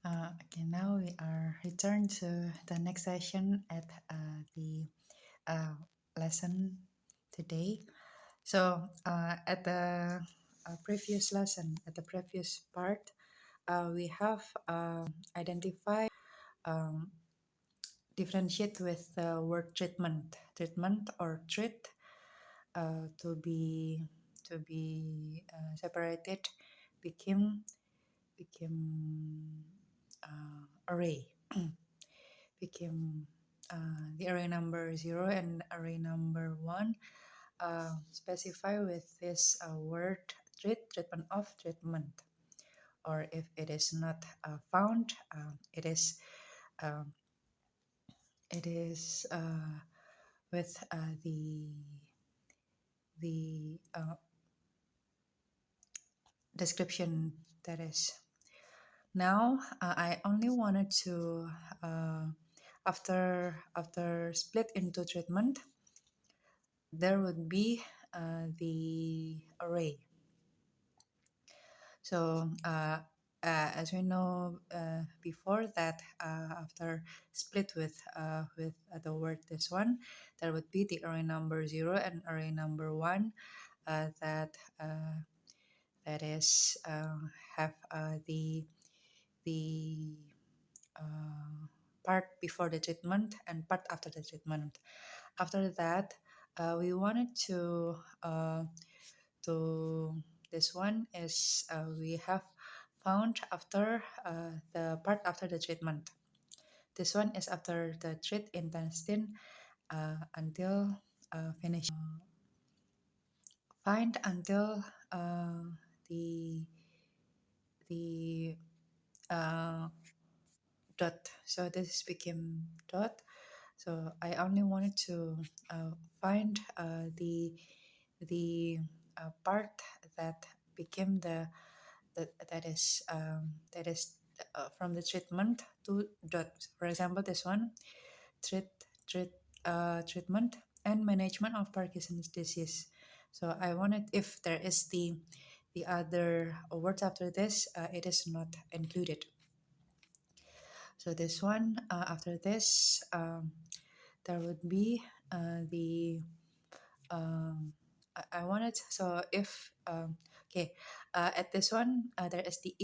Okay, now we are returned to the next session at the uh, lesson today. So, at the previous lesson, at the previous part, we have identified um, differentiate with the word treatment or treat to be separated became array became the array number 0 and array number 1 specify with this word treatment of treatment, or if it is not found, um, it is with the description. That is, now I only wanted to uh, after split into treatment, there would be the array. So as we know before that, after split with the word this one, there would be the array number 0 and array number 1 that that is have the part before the treatment and part after the treatment. After that, we wanted to this one is we have found after the part after the treatment. This one is after the treat intestine until finish. Find until the the dot. So this became dot. So I only wanted to find the part that became that is from the treatment to dot. For example, this one treat treat treatment and management of Parkinson's disease. So I wanted, if there is the other words after this, it is not included. So this one after this, there would be the I wanted, so if okay, at this one there is the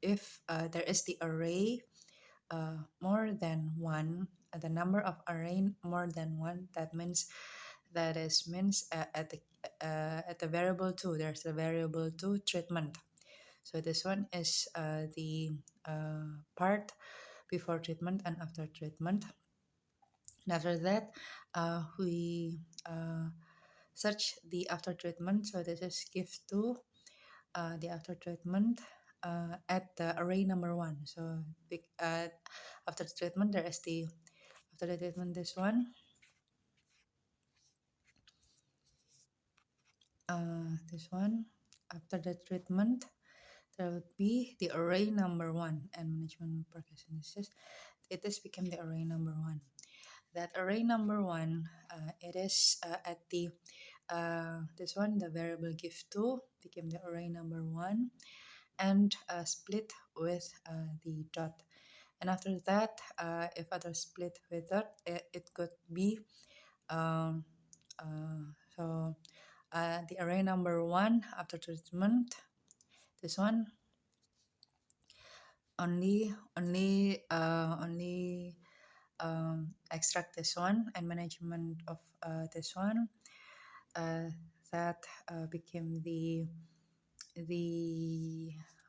if there is the array more than one, the number of array more than one, that means at the variable 2, there's a variable 2 treatment. So this one is the part before treatment and after treatment. And after that, we search the after treatment. So this is give to the after treatment at the array number 1. So after the treatment, there is the after the treatment this one. This one after the treatment, there would be the array number 1 and management practices. It is became the array number 1. That array number 1, it is at the this one, the variable give to became the array number 1 and split with the dot. And after that, if other split with dot, it could be um, so the array number 1 after treatment, this one only extract this one and management of this one, that became the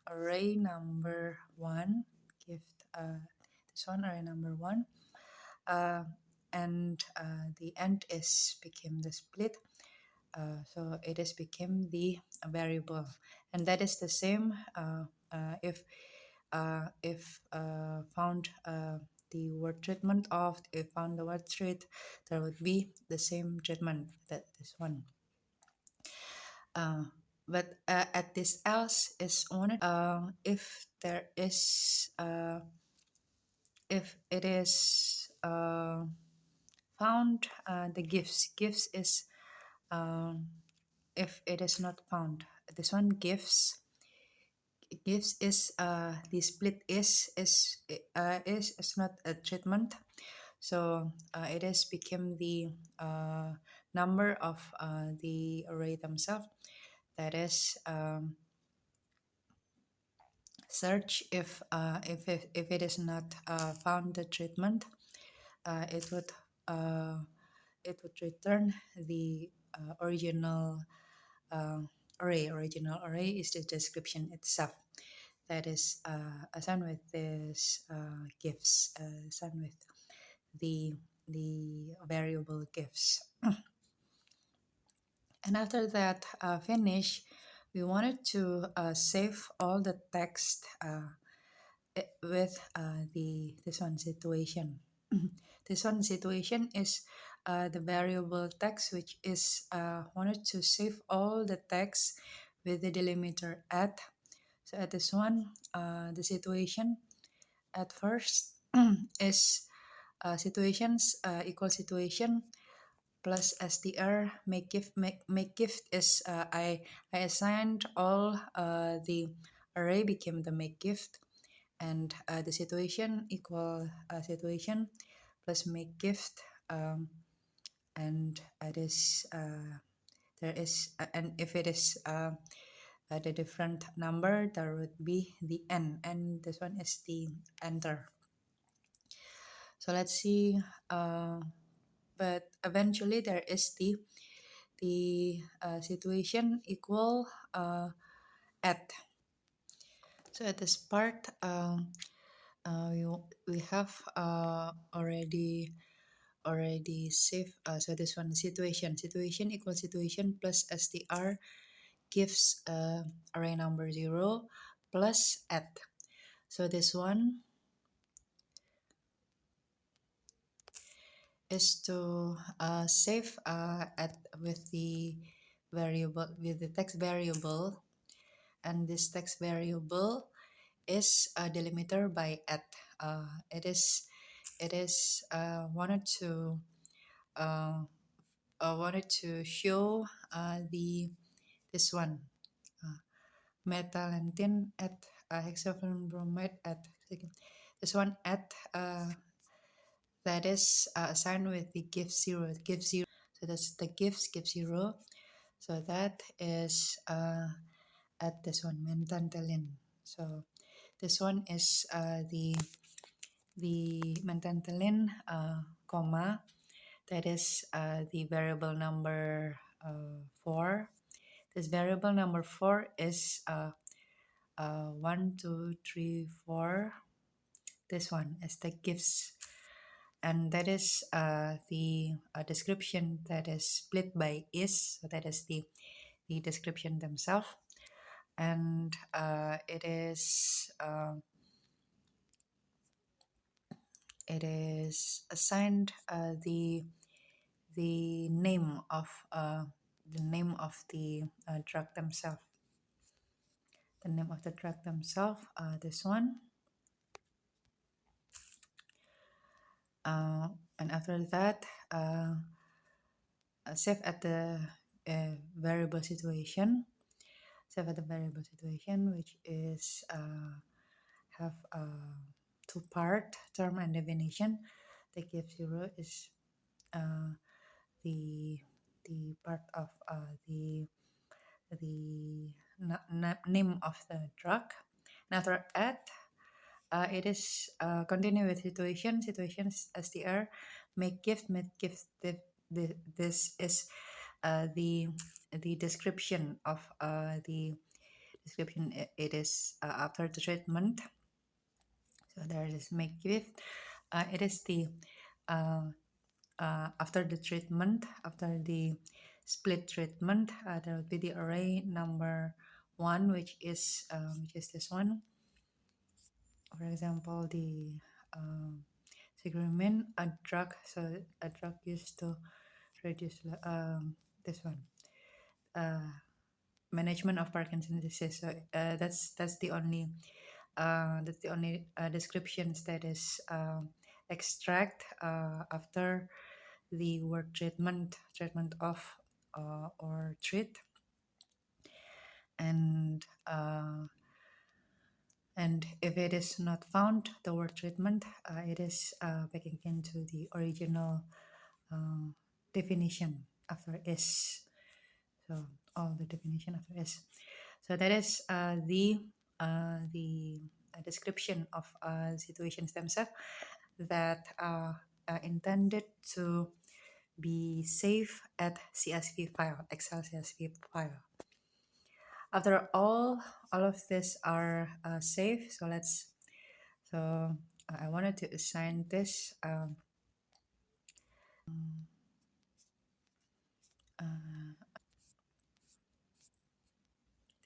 array number 1, give this one array number 1, and the end is became the split. So it is became the variable, and that is the same if found the word treatment of, if found the word treat, there would be the same treatment, that this one. But at this else is wanted, if there is if it is found, the gifts is if it is not found, this one gives is the split is not a treatment. So it is become the number of the array themselves. That is search if it is not found the treatment, uh, it would uh, it would return the original uh, array. Original array is the description itself. That is assigned with this gifts, assigned with the variable gifts. And after that finish, we wanted to save all the text with the this one situation. This one situation is the variable text, which is wanted to save all the text with the delimiter at. So at this one, the situation at first is situations equal situation plus str make gift is I assigned all the array became the make gift, and the situation equal situation plus make gift, and it is there is and if it is the different number, there would be the n, and this one is the enter. So let's see, but eventually there is the situation equal at. So at this part, we have already saved. So this one situation equals situation plus str gives array number 0 plus at. So this one is to save at with the variable, with the text variable, and this text variable is a delimiter by at. It is uh, wanted to show the this one metal and tin at hexavalent bromide at this one at that is assigned with the give 0. So that's the give 0. So that is at this one mentantalin. So this one is the mentantalin comma, that is the variable number 4. This variable number 4 is 1 2 3 4. This one is the gifts, and that is the description that is split by is. So that is the description themselves, and it is assigned the name of the drug themselves. The name of the drug themselves. This one. And after that, save at the variable situation. Save at the variable situation, which is have two part, term and definition. The give 0 is the part of the name of the drug. And after at, it is continue with situations str make gift. This is the description of the description. It is after the treatment. So there is make gift. It is the after the treatment, after the split treatment, there will be the array number 1, which is this one. For example, the segregamin, a drug. So a drug used to reduce this one. Management of Parkinson's disease. So that's the only descriptions that is extract after the word treatment of or treat. And And if it is not found, the word treatment, it is back again to the original uh, definition after is. So all the definition after is. So that is the description of situations themselves that are intended to be saved at CSV file, Excel CSV file. After all of this are saved, so let's. So I wanted to assign this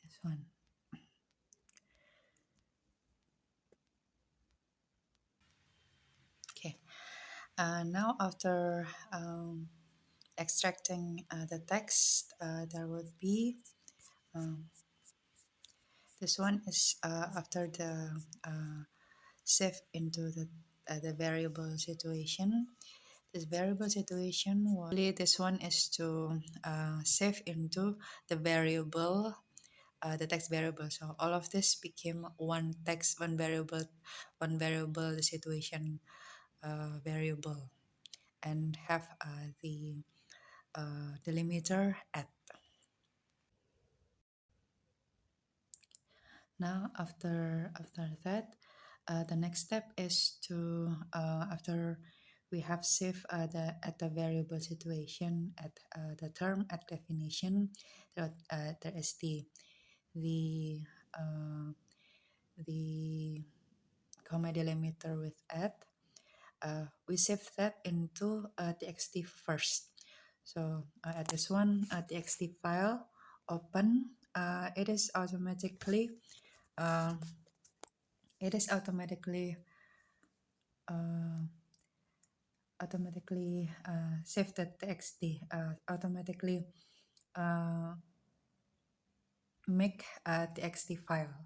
this one. Okay. Now after extracting the text, there would be um, this one is after the save into the variable situation. This variable situation was this one is to save into the variable the text variable. So all of this became one text, one variable the situation variable, and have the delimiter at. Now after that, the next step is to after we have saved the at the variable situation at the term at definition, there is the uh, the comma delimiter with at. We save that into txt first. So at this one txt file open, it is automatically uh, it is automatically uh, save the txt automatically uh, make a txt file,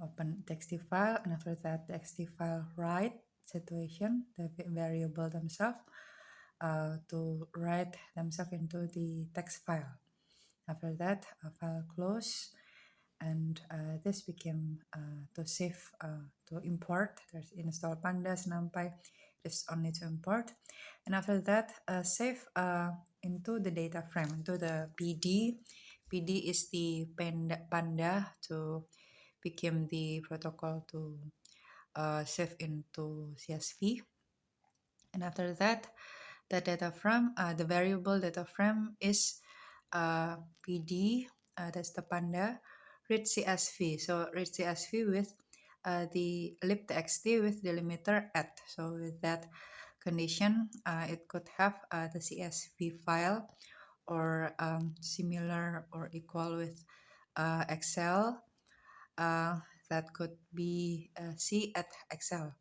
open txt file, and after that txt file write situation the variable themselves to write themselves into the text file. After that file close, and this became to save to import. There's install pandas numpy, just only to import, and after that save into the data frame, into the pd is the panda to become the protocol to save into csv. And after that the data frame, the variable data frame is pd, that's the panda read csv. So read csv with the libtxt with delimiter at. So with that condition, it could have the csv file or similar or equal with excel, that could be c at excel.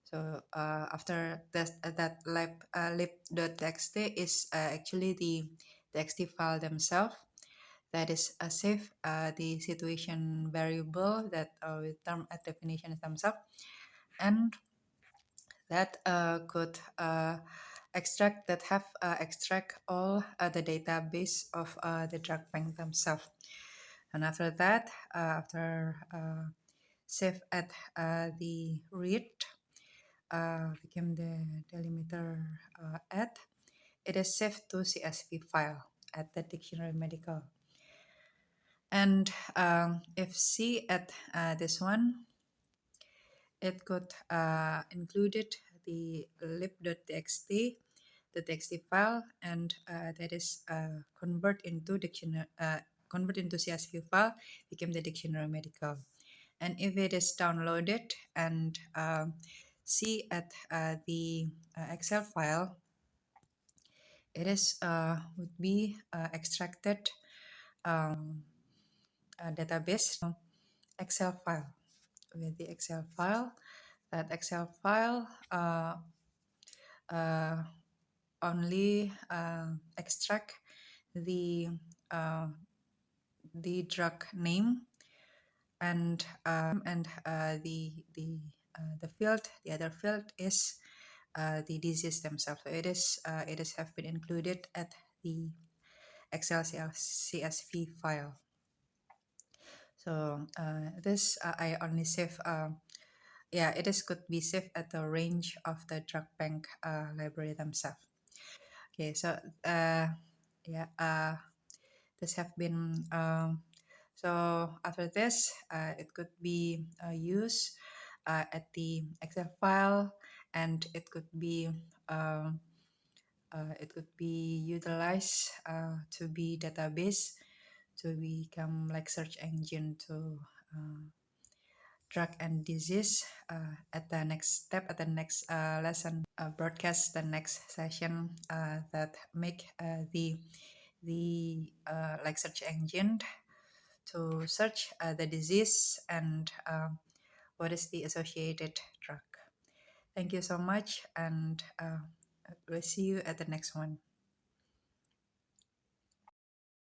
So after that lib.txt is actually the txt file themselves that is save the situation variable that with term at definition themselves, and that could extract that have extract all the database of the Drugbank themselves. And after that, after save at the read became the delimiter at, it is saved to CSV file at the dictionary medical. And if C at this one, it could included the lib.txt, the txt file, and that is convert into CSV file, became the dictionary medical. And if it is downloaded and see at the Excel file, it is would be extracted database Excel file. With the Excel file, that Excel file only extract the drug name and the field. The other field is the disease themselves. So it is have been included at the Excel CSV file. So this I only save. Yeah, it is could be saved at the range of the drug bank library themselves. Okay, so yeah, this have been so after this, it could be used at the Excel file, and it could be utilized to be database to become like search engine to drug and disease at the next step at the next lesson broadcast the next session that make the like search engine to search the disease and what is the associated drug. Thank you so much, and we'll see you at the next one.